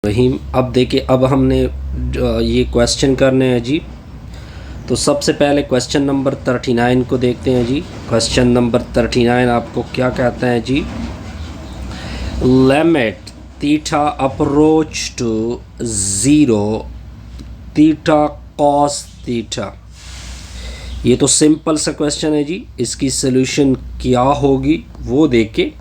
रहीम। अब देखिए, अब हमने ये क्वेश्चन करने हैं जी। तो सबसे पहले क्वेश्चन नंबर 39 को देखते हैं जी। क्वेश्चन नंबर 39 आपको क्या कहता है जी? Limit theta approach to zero theta cos theta. ये तो सिंपल सा क्वेश्चन है जी। इसकी सोल्यूशन क्या होगी वो देखिए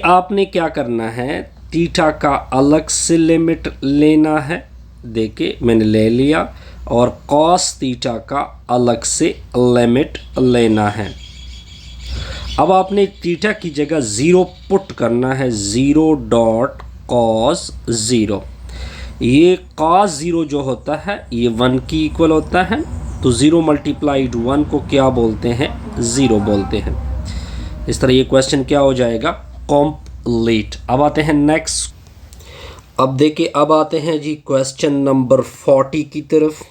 आपने क्या करना है, थीटा का अलग से लिमिट लेना है। देखिए मैंने ले लिया, और कॉस थीटा का अलग से लिमिट लेना है। अब आपने थीटा की जगह ज़ीरो पुट करना है, ज़ीरो डॉट कॉस ज़ीरो। ये कॉस ज़ीरो जो होता है ये 1 की इक्वल होता है, तो ज़ीरो मल्टीप्लाइड 1 को क्या बोलते हैं? ज़ीरो बोलते हैं। इस तरह ये क्वेश्चन क्या हो जाएगा? कंप्लीट। अब आते हैं नेक्स्ट। अब देखिए, अब आते हैं जी क्वेश्चन नंबर 40 की तरफ।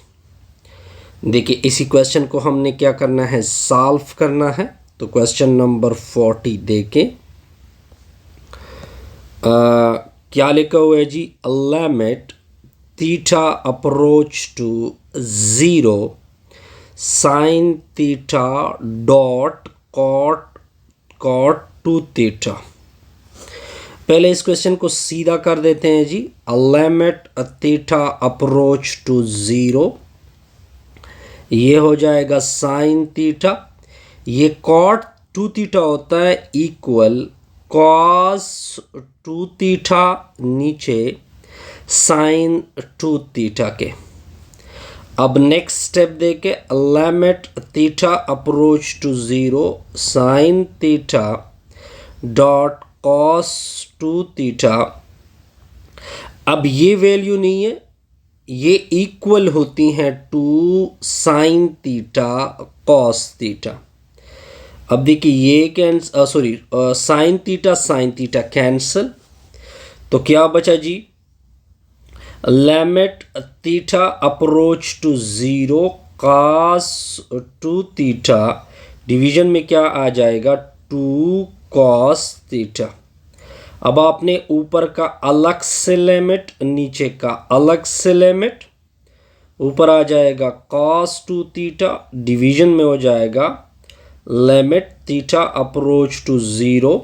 देखिए इसी क्वेश्चन को हमने क्या करना है, सॉल्व करना है। तो क्वेश्चन नंबर 40 देखें, क्या लिखा हुआ है जी? Limit theta approach to zero sine theta dot cot two theta. पहले इस क्वेश्चन को सीधा कर देते हैं जी। Limit theta approach to zero, ये हो जाएगा साइन थीटा। ये कॉट टू थीटा होता है इक्वल कॉस टू थीटा नीचे साइन टू थीटा के। अब नेक्स्ट स्टेप देके, limit theta approach to zero sine theta dot cos two theta. अब ये वैल्यू नहीं है, ये इक्वल होती हैं two sine theta cos theta. अब देखिए ये साइन थीटा कैंसिल, तो क्या बचा जी? Limit theta approach to zero cos two theta, division में क्या आ जाएगा? Two cos theta. अब आपने ऊपर का अलग से लिमिट, नीचे का अलग से लिमिट। ऊपर आ जाएगा कॉस टू थीटा, डिवीजन में हो जाएगा limit theta approach to zero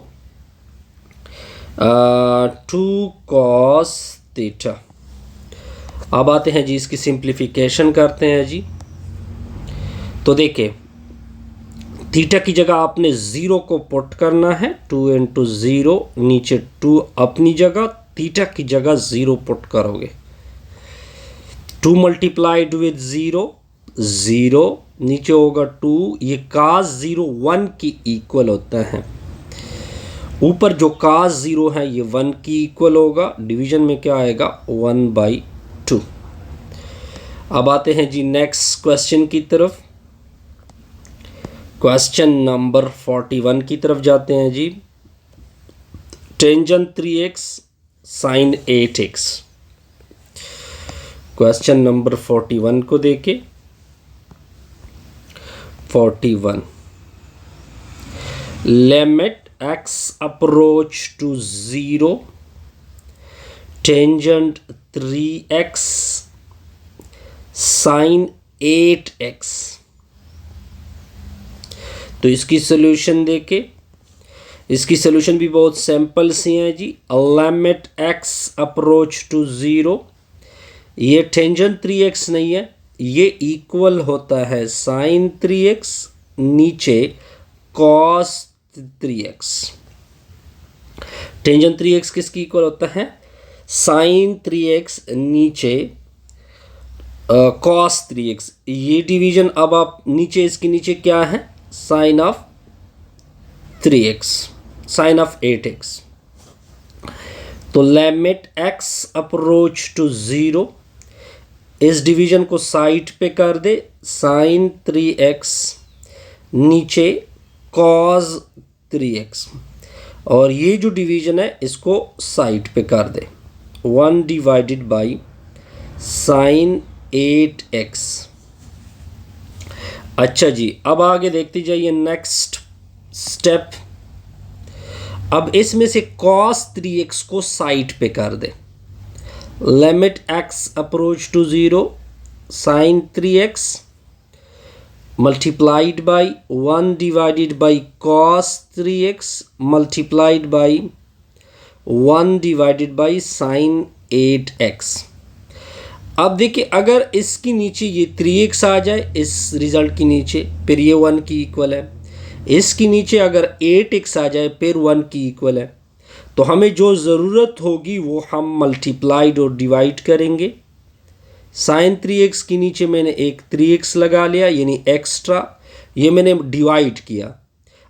to cos theta. अब आते हैं जी, इसकी सिंप्लीफिकेशन करते हैं जी। तो देखिए, थीटा की जगह आपने ज़ीरो को पुट करना है, 2 इंटू ज़ीरो, नीचे 2 अपनी जगह, थीटा की जगह ज़ीरो पुट करोगे। 2 मल्टीप्लाइड विद ज़ीरो, ज़ीरो, नीचे होगा 2। ये कास ज़ीरो 1 की इक्वल होता है। ऊपर जो कास ज़ीरो है ये 1 की इक्वल होगा, डिवीजन में क्या आएगा? 1/2। अब आते हैं जी नेक्स्ट क्वेश्चन की तरफ। क्वेश्चन नंबर 41 की तरफ जाते हैं जी। Tangent 3x sine 8x। Question number 41 को देखें। 41, limit x approach to zero tangent 3x sine 8x। तो इसकी सोल्यूशन देखे, इसकी सोल्यूशन भी बहुत सिंपल सी है जी। Limit x approach to zero, ये टेंजेंट 3x नहीं है, ये इक्वल होता है साइन 3x, नीचे कॉस 3x। टेंजेंट 3x किसकी इक्वल होता है? साइन 3x, नीचे कॉस 3x। ये डिवीजन अब आप नीचे, इसके नीचे क्या है? Sine of 3x, sine of 8x। तो limit x approach to zero, इस डिवीजन को साइड पे कर दे, साइन 3x, नीचे कॉस 3x, और ये जो डिवीजन है इसको साइड पे कर दे, 1 डिवाइडेड बाई साइन 8x। अच्छा जी, अब आगे देखते जाइए नेक्स्ट स्टेप। अब इसमें से cos 3x को साइड पे कर दे। Limit x approach to 0 sin 3x multiplied by 1 divided by cos 3x multiplied by 1 divided by sin 8x। अब देखिए अगर इसकी नीचे ये 3x आ जाए इस रिजल्ट की नीचे, फिर ये 1 की इक्वल है। इसकी नीचे अगर 8x आ जाए फिर 1 की इक्वल है। तो हमें जो ज़रूरत होगी वो हम मल्टीप्लाइड और डिवाइड करेंगे। साइन 3x के नीचे मैंने एक 3x लगा लिया यानी एक्स्ट्रा, ये मैंने डिवाइड किया।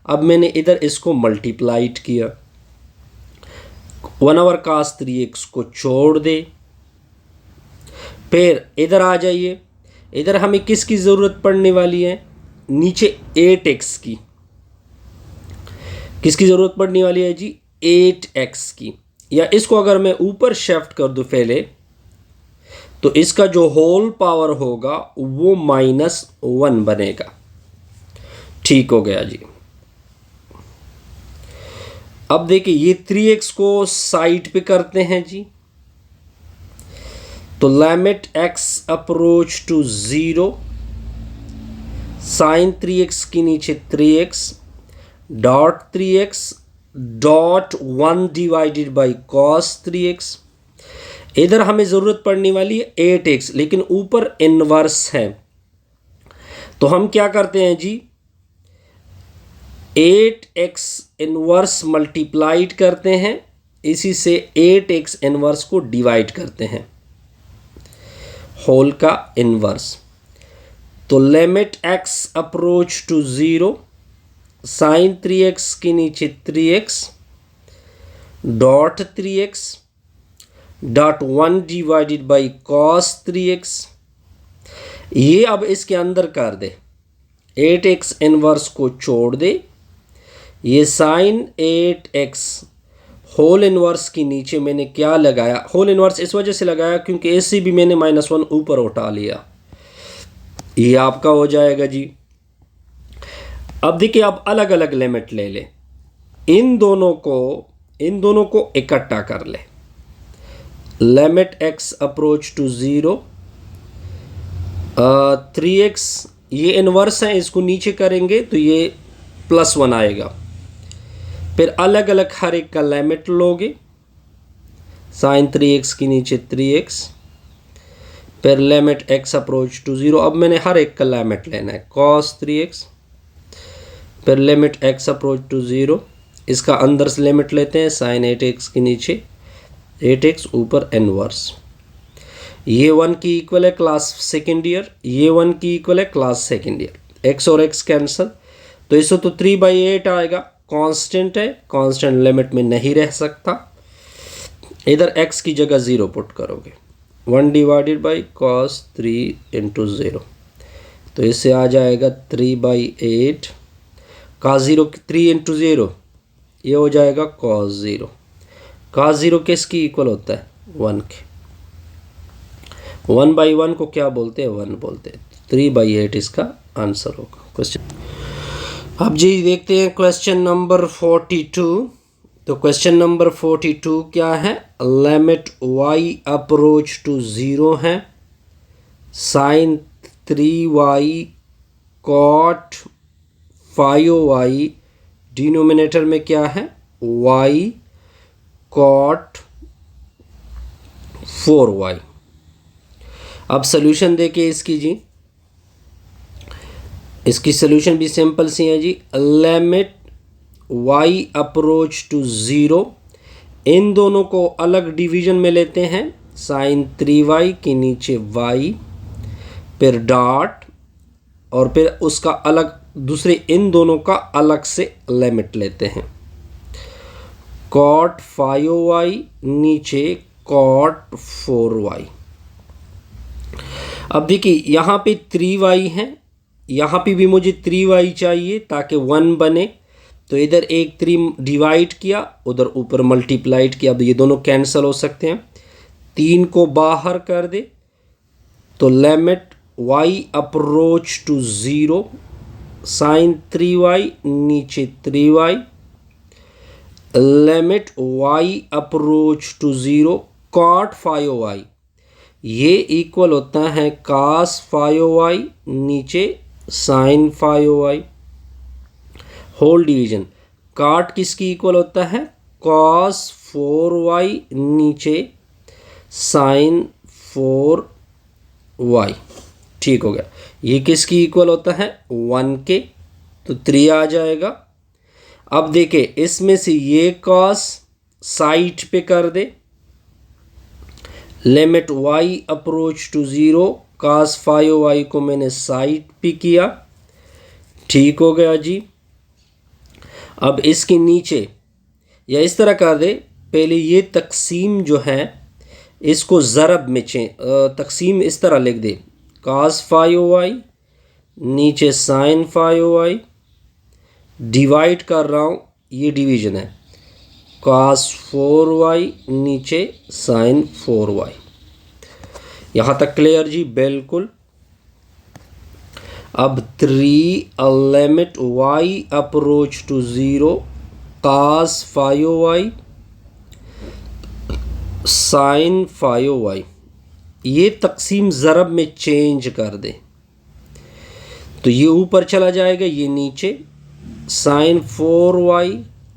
अब मैंने इधर इसको मल्टीप्लाइड किया। 1 cos 3x को छोड़ दे। फिर इधर आ जाइए, इधर हमें किसकी ज़रूरत पड़ने वाली है? नीचे 8x की। किसकी ज़रूरत पड़ने वाली है जी? 8x की। या इसको अगर मैं ऊपर शिफ्ट कर दूं पहले, तो इसका जो होल पावर होगा वो -1 बनेगा। ठीक हो गया जी। अब देखिए ये 3x को साइड पे करते हैं जी। तो limit x approach to 0 sine 3x के नीचे 3x dot 3x dot 1 divided by cos 3x। इधर हमें ज़रूरत पड़ने वाली है 8x, लेकिन ऊपर इनवर्स है। तो हम क्या करते हैं जी? 8x इनवर्स मल्टीप्लाइड करते हैं, इसी से 8x इनवर्स को डिवाइड करते हैं, होल का इनवर्स। तो limit x approach to 0 sine 3x के नीचे 3x dot 3x dot 1 divided by cos 3x। ये अब इसके अंदर कर दे, 8x इनवर्स को छोड़ दे। ये साइन 8x होल इनवर्स के नीचे मैंने क्या लगाया? होल इनवर्स इस वजह से लगाया क्योंकि इससे भी मैंने -1 ऊपर उठा लिया। ये आपका हो जाएगा जी। अब देखिए आप अलग अलग लिमिट ले ले, इन दोनों को इकट्ठा कर ले। Limit x approach to 0 3x, ये इनवर्स है, इसको नीचे करेंगे तो ये +1 आएगा। फिर अलग अलग हर एक का लिमिट लोगे। साइन 3x के नीचे 3x, फिर लिमिट x अप्रोच टू 0। अब मैंने हर एक का लिमिट लेना है। cos 3x, फिर लिमिट x अप्रोच टू 0, इसका अंदर से लिमिट लेते हैं। साइन 8x के नीचे 8x ऊपर इनवर्स। ये 1 की इक्वल है क्लास सेकेंड ईयर, ये 1 की इक्वल है क्लास सेकेंड ईयर। x और x कैंसिल, तो इससे तो 3/8 आएगा। कांस्टेंट है, कांस्टेंट लिमिट में नहीं रह सकता। इधर x की जगह 0 पुट करोगे। 1 डिवाइडेड बाई cos 3 इंटू 0, तो इससे आ जाएगा 3/8। cos 0 3 इंटू 0, ये हो जाएगा cos 0। cos 0 किसकी इक्वल होता है? 1 के। 1/1 को क्या बोलते हैं? 1 बोलते हैं। 3/8 इसका आंसर होगा क्वेश्चन। अब जी देखते हैं क्वेश्चन नंबर 42। तो क्वेश्चन नंबर 42 क्या है? लिमिट y अप्रोच टू 0 है, sign 3y cot 5y, denominator में क्या है? y cot 4y। अब सॉल्यूशन देखिए इसकी जी। इसकी सॉल्यूशन भी सिंपल सी है जी। लिमिट y अप्रोच टू 0, इन दोनों को अलग डिवीजन में लेते हैं। साइन 3y के नीचे y, फिर डॉट, और फिर उसका अलग दूसरे इन दोनों का अलग से लिमिट लेते हैं। कॉट 5y नीचे कॉट 4y। अब देखिए यहाँ पे 3y है, यहाँ पे भी मुझे 3y चाहिए ताकि 1 बने। तो इधर एक 3 डिवाइड किया, उधर ऊपर मल्टीप्लाइड किया। अब ये दोनों कैंसिल हो सकते हैं। 3 को बाहर कर दे, तो limit y approach to 0 sine 3y नीचे 3y limit y approach to 0 cot phi y, ये इक्वल होता है cos phi y नीचे sin phi y। Whole division cot किसकी इक्वल होता है cos 4y नीचे sin 4y। ठीक हो गया। ये किसकी इक्वल होता है 1 के, तो 3 आ जाएगा। अब देखे इसमें से ये cos साइड पे कर दे, limit y approach to 0 cos phi y को मैंने साइड पे किया। ठीक हो गया जी। अब इसके नीचे या इस तरह कर दे, पहले ये तकसीम जो है इसको ज़रब में तकसीम इस तरह लिख दे, cos phi y नीचे sin phi y, डिवाइड कर रहा हूँ, ये डिवीजन है cos 4y नीचे sin 4y। यहाँ तक क्लियर जी? बिल्कुल। अब 3 limit y approach to 0 cos phi y sin phi y, ये तकसीम ज़रब में चेंज कर दे, तो ये ऊपर चला जाएगा, ये नीचे sin 4y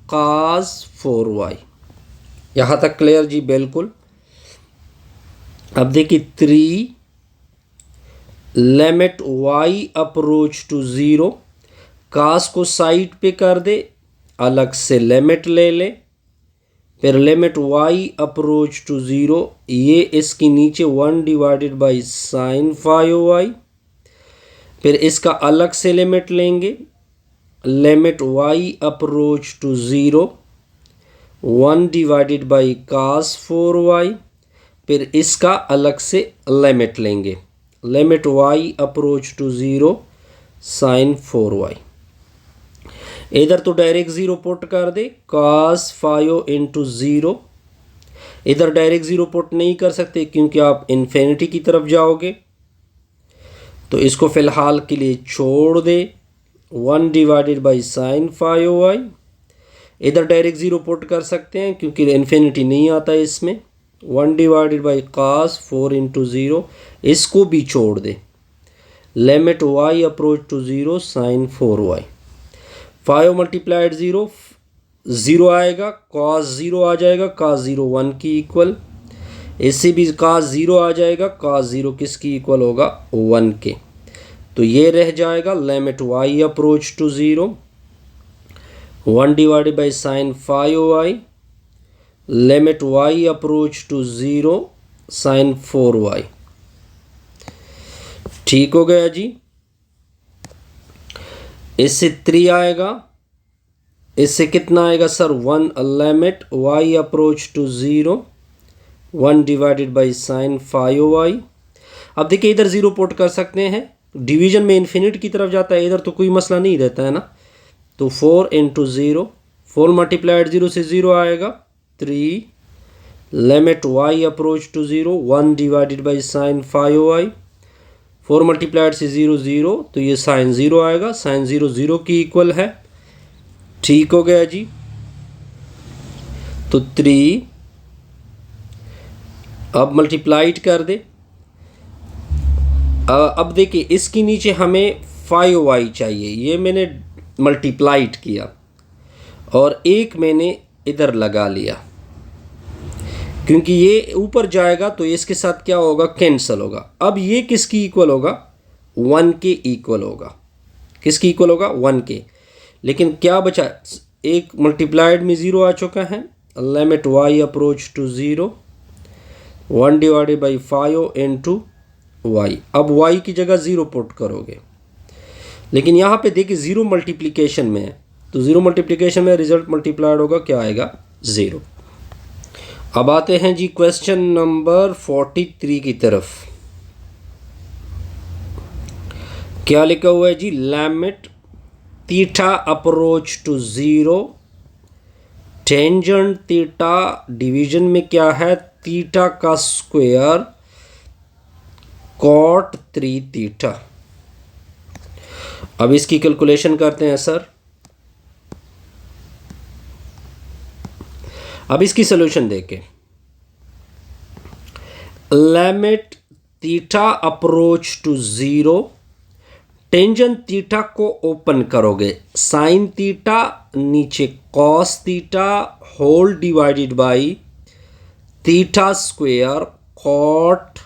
cos 4y। यहाँ तक क्लियर जी? बिल्कुल। अब देखिए 3 limit y approach to 0, cos को साइड पे कर दे, अलग से लिमिट ले ले, फिर लिमिट y अप्रोच टू 0, ये इसकी नीचे 1 divided by sin phi y, फिर इसका अलग से लिमिट लेंगे, limit y approach to 0 1 divided by cos 4y, फिर इसका अलग से लिमिट लेंगे, limit y approach to 0 sin 4y। इधर तो डायरेक्ट 0 पुट कर दे, cos phi इंटू 0। इधर डायरेक्ट 0 पुट नहीं कर सकते क्योंकि आप इन्फिनिटी की तरफ जाओगे, तो इसको फ़िलहाल के लिए छोड़ दे, 1 divided by sin phi y। इधर डायरेक्ट 0 पुट कर सकते हैं क्योंकि इन्फिनिटी नहीं आता है इसमें, 1 डिवाइडेड बाई cos 4 इंटू 0, इसको भी छोड़ दे, limit y approach to 0 sin 4y। 5 multiplied 0 0 आएगा, cos 0 आ जाएगा, cos 0 1 की इक्वल, इससे भी cos 0 आ जाएगा, cos 0 किसकी इक्वल होगा 1 के, तो ये रह जाएगा limit y approach to 0 1 divided by sin phi y, limit y approach to 0 sin 4y। ठीक हो गया जी। इससे 3 आएगा, इससे कितना आएगा sir 1 limit y approach to 0 1 divided by sin phi y। अब देखिए इधर 0 पुट कर सकते हैं, डिवीजन में इन्फिनिट की तरफ जाता है, इधर तो कोई मसला नहीं रहता है ना, तो 4 इंटू 0, 4 मल्टीप्लाइड 0 से 0 आएगा, 3 limit y approach to 0 1 divided by sin phi y, 4 multiplied से 0 0, तो ये sin 0 आएगा, sin 0 0 की इक्वल है। ठीक हो गया जी। तो 3 अब मल्टीप्लाइड कर दे। अब देखिए इसके नीचे हमें 5y चाहिए, ये मैंने मल्टीप्लाइड किया और एक मैंने इधर लगा लिया, क्योंकि ये ऊपर जाएगा तो इसके साथ क्या होगा कैंसिल होगा। अब ये किसकी इक्वल होगा 1 के इक्वल होगा, किसकी इक्वल होगा 1 के, लेकिन क्या बचा, एक मल्टीप्लाइड में 0 आ चुका है, limit y approach to 0 1 divided by 5 into y। अब y की जगह 0 पुट करोगे, लेकिन यहाँ पे देखिए 0 मल्टीप्लिकेशन में है, तो 0 मल्टीप्लिकेशन में रिजल्ट मल्टीप्लाइड होगा, क्या आएगा 0। अब आते हैं जी क्वेश्चन नंबर 43 की तरफ। क्या लिखा हुआ है जी, limit theta approach to 0 tangent theta, division में क्या है थीटा का स्क्वायर कॉट 3 थीटा। अब इसकी कैलकुलेशन करते हैं सर। अब इसकी सोल्यूशन देखें। Limit theta approach to zero, tangent theta को ओपन करोगे, साइन थीटा नीचे cos theta whole divided by theta square cot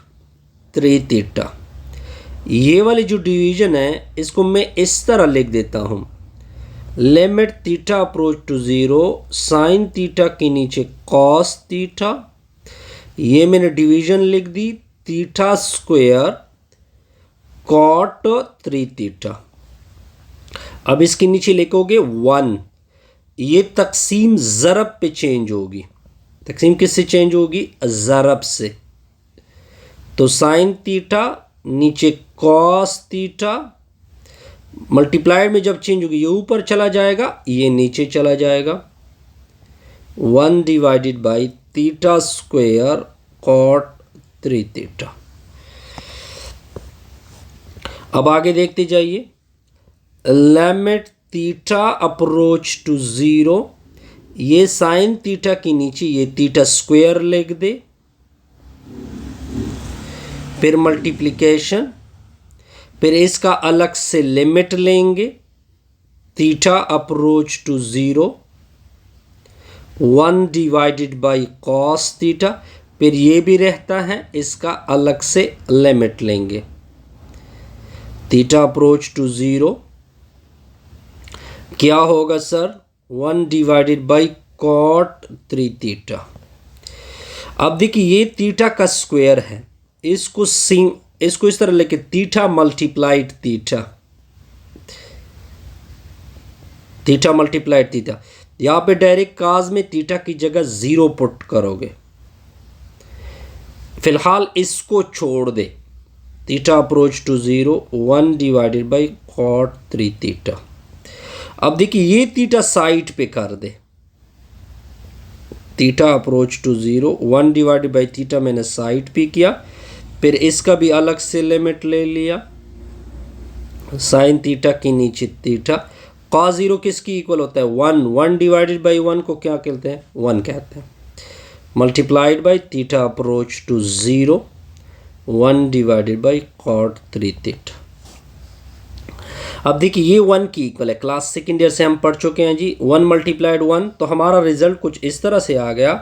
3 theta. ये वाली जो डिवीजन है इसको मैं इस तरह लिख देता हूँ, limit theta approach to zero, sine theta के नीचे कॉस थीटा, ये मैंने डिवीजन लिख दी, थीटा स्क्वायर कॉट 3 थीटा। अब इसके नीचे लिखोगे 1, ये तकसीम ज़रब पे चेंज होगी। तकसीम किससे चेंज होगी? ज़रब से। तो साइन थीटा नीचे कॉस थीटा, मल्टीप्लाइड में जब चेंज होगी ये ऊपर चला जाएगा, ये नीचे चला जाएगा। 1 divided by theta square cot 3 theta. अब आगे देखते जाइए। Limit theta approach to zero, ये साइन थीटा के नीचे ये थीटा स्क्वायर लिख दे, फिर मल्टीप्लिकेशन, फिर इसका अलग से लिमिट लेंगे, theta approach to zero, 1 divided by cos theta, फिर ये भी रहता है, इसका अलग से लिमिट लेंगे, थीटा अप्रोच टू ज़ीरो क्या होगा sir? 1 divided by cot 3 theta. अब देखिए ये थीटा का स्क्वायर है, इसको इस तरह लेके theta multiplied theta, theta multiplied theta. यहां पे डायरेक्ट काज में थीटा की जगह 0 पुट करोगे, फिलहाल इसको छोड़ दे, theta approach to zero 1 divided by cot 3 theta. अब देखिए ये थीटा साइड पे कर दे, theta approach to zero 1 divided by theta मैंने साइड पे किया, फिर इसका भी अलग से लिमिट ले लिया, साइन थीटा के नीचे थीटा। कॉस ज़ीरो किसकी इक्वल होता है? 1, 1 डिवाइडेड बाई 1 को क्या कहते हैं? 1 कहते हैं, multiplied by theta approach to zero 1 divided by cot 3 theta. अब देखिए ये 1 की इक्वल है, क्लास सेकेंड ईयर से हम पढ़ चुके हैं जी, 1 मल्टीप्लाइड 1, तो हमारा रिजल्ट कुछ इस तरह से आ गया।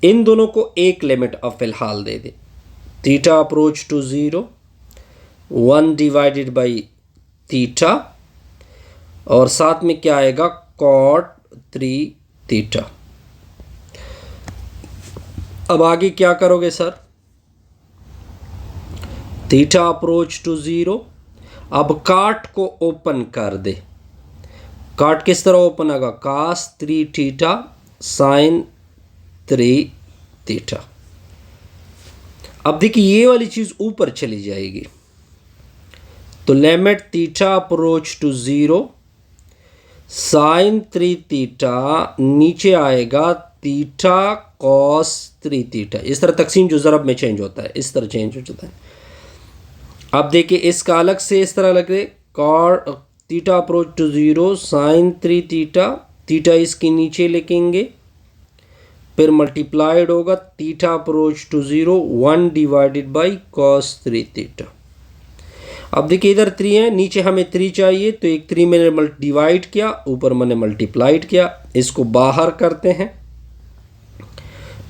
इन दोनों को एक लिमिट अब फिलहाल दे दे, theta approach to zero 1 divided by theta, और साथ में क्या आएगा? Cot 3 theta. अब आगे क्या करोगे sir? Theta approach to zero, अब काट को ओपन कर दे, काट किस तरह ओपन होगा? Cos 3 theta sine 3 theta. अब देखिए ये वाली चीज़ ऊपर चली जाएगी, तो limit theta approach to zero sine 3 theta, नीचे आएगा थीटा कॉस 3 थीटा। इस तरह तकसीम जो ज़रब में चेंज होता है, इस तरह चेंज हो जाता है। अब देखिए इसका अलग से इस तरह लगे, cot theta approach to zero sine 3 theta, theta इसके नीचे लिखेंगे, फिर मल्टीप्लाइड होगा theta approach to zero 1 divided by cos 3 theta. अब देखिए इधर 3 है, नीचे हमें 3 चाहिए, तो एक 3 मैंने डिवाइड किया, ऊपर मैंने मल्टीप्लाइड किया, इसको बाहर करते हैं,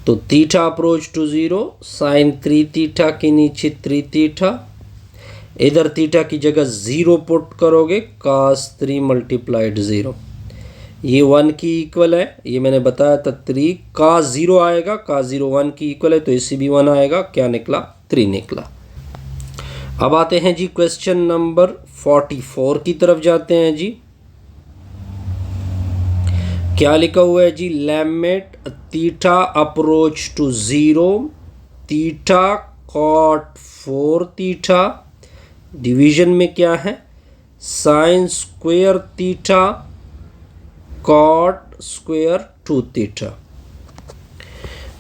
तो theta approach to zero sine 3 theta के नीचे 3 थीटा, इधर थीटा की जगह 0 पुट करोगे, कॉस 3 मल्टीप्लाइड 0, ये 1 की इक्वल है, ये मैंने बताया था 3, कॉस 0 आएगा, कॉस 0 1 की इक्वल है, तो इससे भी 1 आएगा, क्या निकला? 3 निकला। अब आते हैं जी क्वेश्चन नंबर 44 की तरफ जाते हैं जी। क्या लिखा हुआ है जी? Limit theta approach to zero theta cot 4 theta, division में क्या है? Sine square theta cot square 2 theta.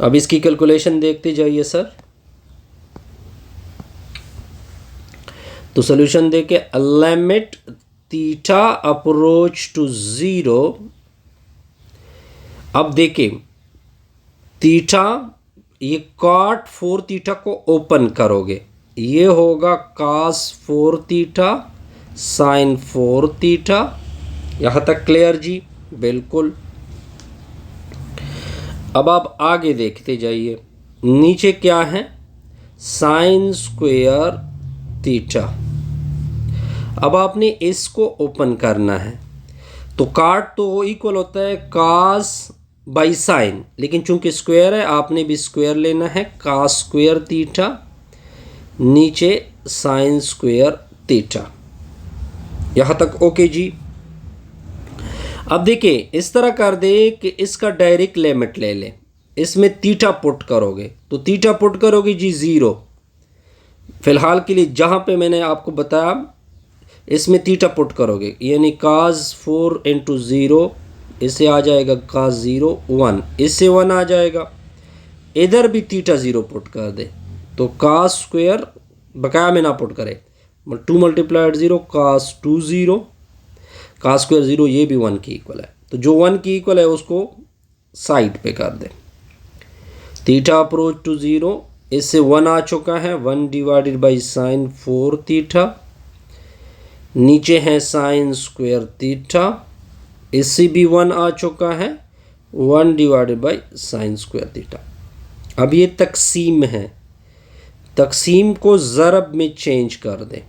अब इसकी कैलकुलेशन देखते जाइए सर। तो सॉल्यूशन देके limit theta approach to zero, अब देखिए थीटा, ये कॉट 4 थीटा को ओपन करोगे, ये होगा cos 4 थीटा sin 4 थीटा। यहाँ तक क्लियर जी? बिल्कुल। अब आप आगे देखते जाइए, नीचे क्या है, साइन स्क्वेयर थीटा। अब आपने इसको ओपन करना है, तो काट तो इक्वल होता है कास बाई साइन, लेकिन चूंकि स्क्वायर है आपने भी स्क्वायर लेना है, कास स्क्वायर थीटा नीचे साइन स्क्वायर थीटा। यहाँ तक ओके जी। अब देखिए इस तरह कर दे कि इसका डायरेक्ट लिमिट ले ले, इसमें थीटा पुट करोगे, तो थीटा पुट करोगे जी 0। फिलहाल के लिए जहाँ पे मैंने आपको बताया इसमें थीटा पुट करोगे, यानी cos 4 इंटू 0, इससे आ जाएगा cos 0 1, इससे 1 आ जाएगा, इधर भी थीटा 0 पुट कर दे, तो cos स्क्वायर बकाया में ना पुट करे, 2 मल्टीप्लाइड 0 cos 2 0, cos स्क्वायर 0 ये भी 1 की इक्वल है, तो जो 1 की इक्वल है उसको साइड पे कर दे। थीटा अप्रोच टू 0, इससे 1 आ चुका है, 1 डिवाइडेड बाई साइन 4 थीटा, नीचे है साइन स्क्वायर थीटा, इससे भी 1 आ चुका है, 1 divided by sine square theta. अब ये तकसीम है, तकसीम को ज़रब में चेंज कर दे।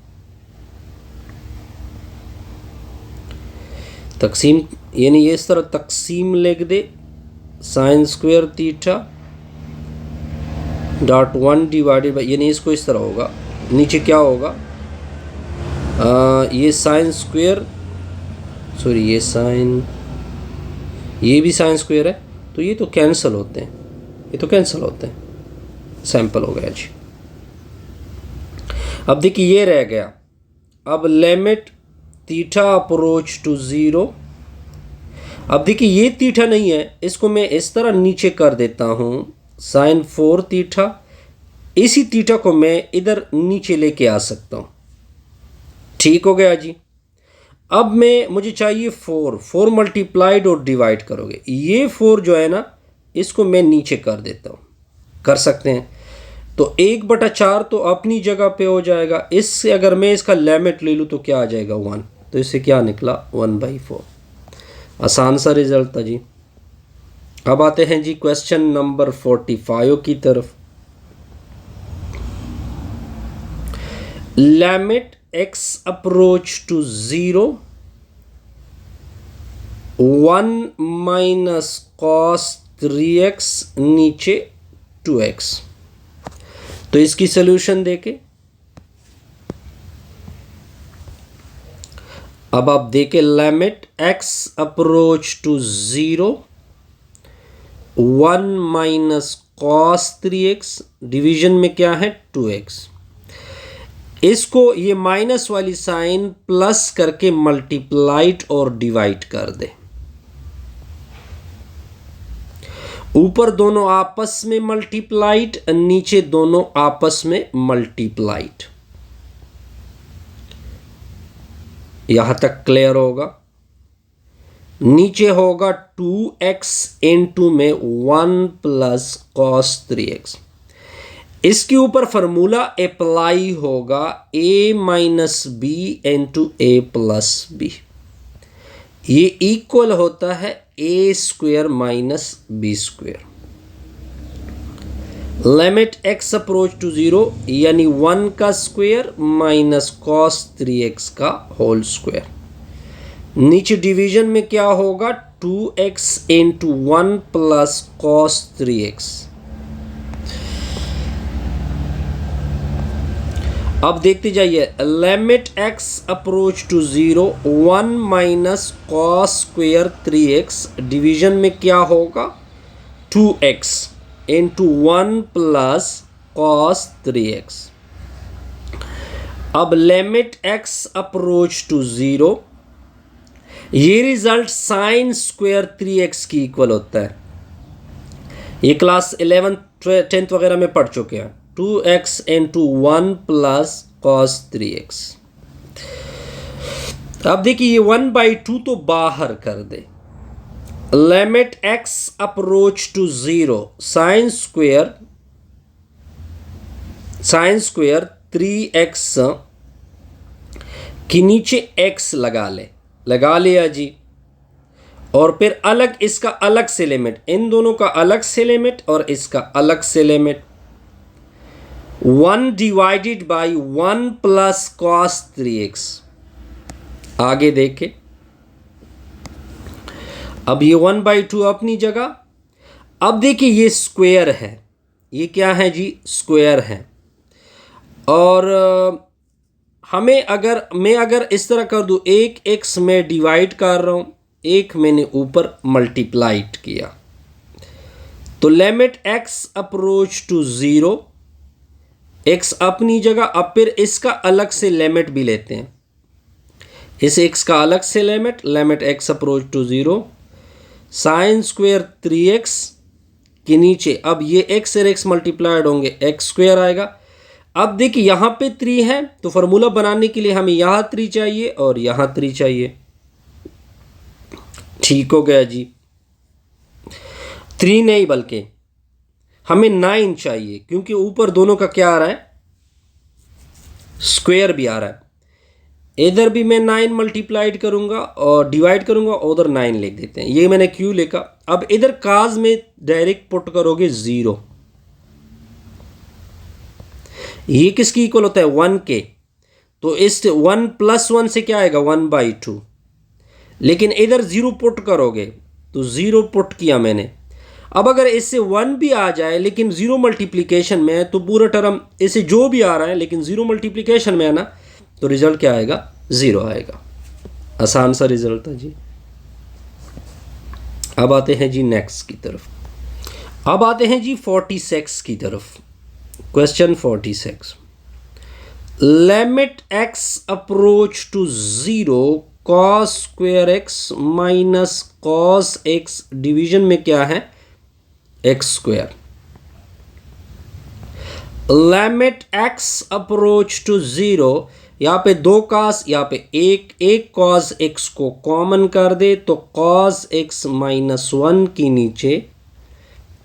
तकसीम यानी ये इस तरह तकसीम लिख दे, sine square theta dot 1 divided by, यानी इसको इस तरह होगा, नीचे क्या होगा, ये साइन स्क्वायर, सॉरी ये साइन, ये भी साइन स्क्वायर है, तो ये तो कैंसिल होते हैं, ये तो कैंसिल होते हैं, सैंपल हो गया जी। अब देखिए ये रह गया, अब लिमिट थीटा अप्रोच टू 0। अब देखिए ये थीटा नहीं है, इसको मैं इस तरह नीचे कर देता हूँ, साइन 4 थीटा, इसी थीटा को मैं इधर नीचे लेके आ सकता हूँ, ठीक हो गया जी। अब मुझे चाहिए 4 मल्टीप्लाइड और डिवाइड करोगे, ये 4 जो है ना इसको मैं नीचे कर देता हूँ, कर सकते हैं, तो 1/4 तो अपनी जगह पे हो जाएगा, इससे अगर मैं इसका लिमिट ले लूँ तो क्या आ जाएगा 1, तो इससे क्या निकला 1/4। आसान सा रिजल्ट था जी। अब आते हैं जी क्वेश्चन नंबर 45 की तरफ। Limit x approach to 0, 1 minus cos 3x नीचे 2x। तो इसकी सोल्यूशन देके अब आप देखें, limit x approach to 0, 1 minus cos 3x, division में क्या है 2x, इसको ये माइनस वाली साइन प्लस करके मल्टीप्लाइड और डिवाइड कर दे, ऊपर दोनों आपस में मल्टीप्लाइड, नीचे दोनों आपस में मल्टीप्लाइड। यहां तक क्लियर होगा। नीचे होगा 2x इंटू में 1 प्लस कॉस 3x, इसके ऊपर फार्मूला अप्लाई होगा a minus b into a plus b, ये इक्वल होता है a square minus b square. Limit x approach to 0, यानी 1 का स्क्वायर माइनस कॉस 3x का होल स्क्वायर, नीचे डिवीजन में क्या होगा 2x into 1 plus cos 3x। अब देखते जाइए, limit x approach to 0, 1 minus cos square 3x, division में क्या होगा 2x into 1 plus cos 3x। अब लिमिट x अप्रोच टू 0, ये रिजल्ट साइन स्क्वायर 3x की इक्वल होता है, ये क्लास 11th 10th वगैरह में पढ़ चुके हैं, 2x into 1 plus cos 3x। अब देखिए ये 1/2 तो बाहर कर दे, limit x approach to 0 sine square 3x के नीचे x लगा लिया जी। और फिर अलग इसका अलग से लिमिट, इन दोनों का अलग से लिमिट और इसका अलग से limit. 1 divided by 1 plus cos 3x। आगे देखे, अब ये 1/2 अपनी जगह। अब देखिए ये स्क्वायर है, ये क्या है जी, स्क्वायर है। और मैं अगर इस तरह कर दूं, एक x में डिवाइड कर रहा हूं, एक मैंने ऊपर मल्टीप्लाइड किया, तो limit x approach to 0, x अपनी जगह। अब फिर इसका अलग से लिमिट भी लेते हैं, इस x का अलग से limit x approach to 0 sine square 3x के नीचे। अब ये x और x मल्टीप्लाइड होंगे, x स्क्वेयर आएगा। अब देखिए यहां पे 3 है, तो फार्मूला बनाने के लिए हमें यहां 3 चाहिए और यहां 3 चाहिए। ठीक हो गया जी। 3 नहीं बल्कि हमें 9 चाहिए, क्योंकि ऊपर दोनों का क्या आ रहा है, स्क्वायर भी आ रहा है। इधर भी मैं 9 मल्टीप्लाइड करूंगा और डिवाइड करूंगा, उधर 9 लिख देते हैं। ये मैंने क्यों लिखा, अब इधर काज में डायरेक्ट पुट करोगे 0। ये किसकी इक्वल होता है, 1 के। तो इस 1 + 1 से क्या आएगा, 1/2। लेकिन इधर 0 पुट करोगे, तो 0 पुट किया मैंने। अब अगर इससे 1 भी आ जाए लेकिन 0 मल्टीप्लिकेशन में है, तो पूरा टर्म इससे जो भी आ रहा है लेकिन 0 मल्टीप्लिकेशन में है ना, तो रिजल्ट क्या आएगा, 0 आएगा। आसान सा रिजल्ट था जी। अब आते हैं जी नेक्स्ट की तरफ। अब आते हैं जी 46 की तरफ। Question 46, limit x approach to 0 cos square x minus cos x, division में क्या है, x square. Limit x approach to 0, यहाँ पे 2 cos, यहाँ पे एक cos x को कॉमन कर दे, तो cos x माइनस 1 के नीचे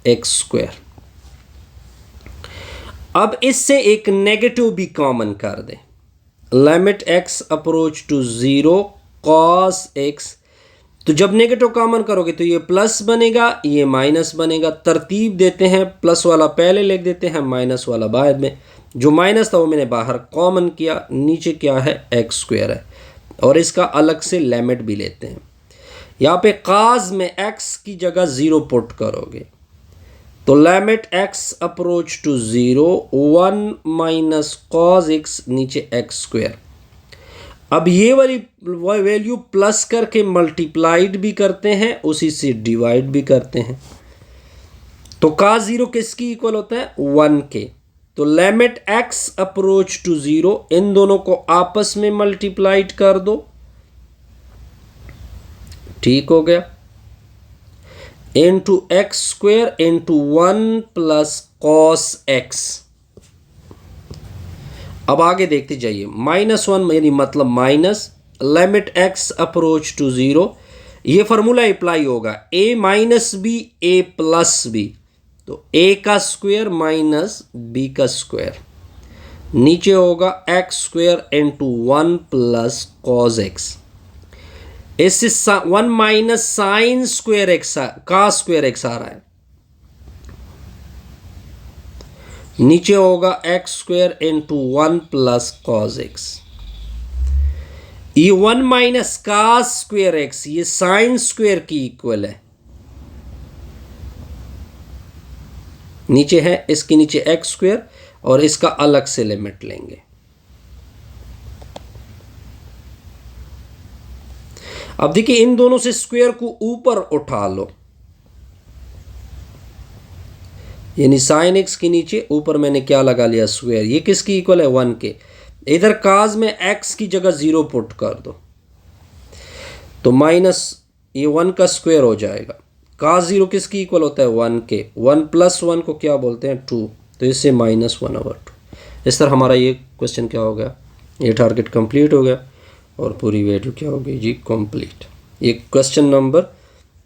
x स्क्वेयर। अब इससे एक नेगेटिव भी कॉमन कर दे, limit x approach to 0 cos x। तो जब नेगेटिव कॉमन करोगे तो ये प्लस बनेगा, ये माइनस बनेगा। तरतीब देते हैं, प्लस वाला पहले लिख देते हैं, माइनस वाला बाद में। जो माइनस था वो मैंने बाहर कॉमन किया, नीचे क्या है, x स्क्वेयर है। और इसका अलग से लिमिट भी लेते हैं। यहाँ पे काज में x की जगह 0 पुट करोगे, तो limit x approach to 0 1 minus cos x नीचे x स्क्वेयर। अब ये वाली वैल्यू प्लस करके मल्टीप्लाइड भी करते हैं, उसी से डिवाइड भी करते हैं। तो cos 0 किसकी इक्वल होता है, 1 के। तो लिमिट x अप्रोच टू 0, इन दोनों को आपस में मल्टीप्लाइड कर दो। ठीक हो गया, into x square into 1 plus cos x। अब आगे देखते जाइए, -1 यानी मतलब minus limit x approach to 0, ये फार्मूला अप्लाई होगा, a minus b a plus b. तो a का स्क्वायर माइनस b का स्क्वायर, नीचे होगा x square into 1 plus cos x। इससे 1 माइनस साइन स्क्वायर एक्स, का स्क्वायर एक्स आ रहा है, नीचे होगा x square into 1 plus cos x। ये 1 माइनस का स्क्वायर एक्स, ये साइन स्क्वायर की इक्वल है, नीचे है, इसके नीचे x स्क्वायर और इसका अलग से लिमिट लेंगे। अब देखिए इन दोनों से स्क्वायर को ऊपर उठा लो, यानी साइन एक्स के नीचे ऊपर मैंने क्या लगा लिया, स्क्वायर। ये किसकी इक्वल है, 1 के। इधर काज में x की जगह 0 पुट कर दो, तो माइनस ये 1 का स्क्वायर हो जाएगा। काज 0 किसकी इक्वल होता है, 1 के। 1 प्लस 1 को क्या बोलते हैं, 2, तो इससे -1/2। इस तरह हमारा ये क्वेश्चन क्या हो गया, ये टारगेट कंप्लीट हो गया और पूरी वैल्यू क्या हो गई जी, कंप्लीट। ये क्वेश्चन नंबर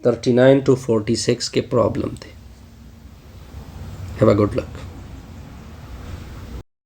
39 to 46 के प्रॉब्लम थे। Have a good luck.